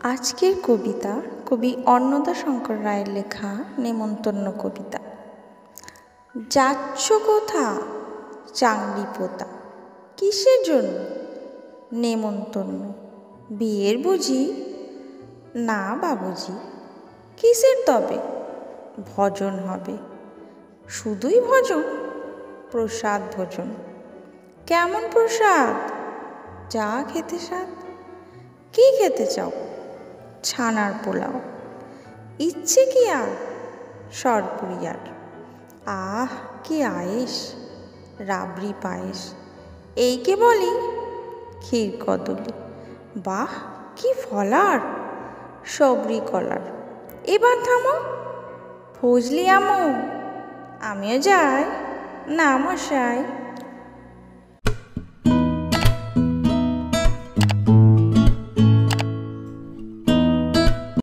আজকের কবিতা কবি অন্নদাশঙ্কর রায়ের লেখা নেমন্তন্ন কবিতা। যাচ্ছ কোথা চাংড়ি পোতা, কিসের জন্য নেমন্তন্ন? বিয়ের বুঝি? না বাবুজি, কিসের তবে? ভজন হবে। শুধুই ভজন? প্রসাদ ভোজন। কেমন প্রসাদ? যা খেতে স্বাদ। কি খেতে চাও? ছানার পোলাও। ইচ্ছে কি আর? সরপুরিয়ার। আহ কি আয়েস! রাবড়ি পায়েস। এইকে বলি ক্ষীর কদলি। বাহ কি ফলার! সবরি কলার। এবার থামো, ফজলি আমো। আমিও যাই? না মশাই।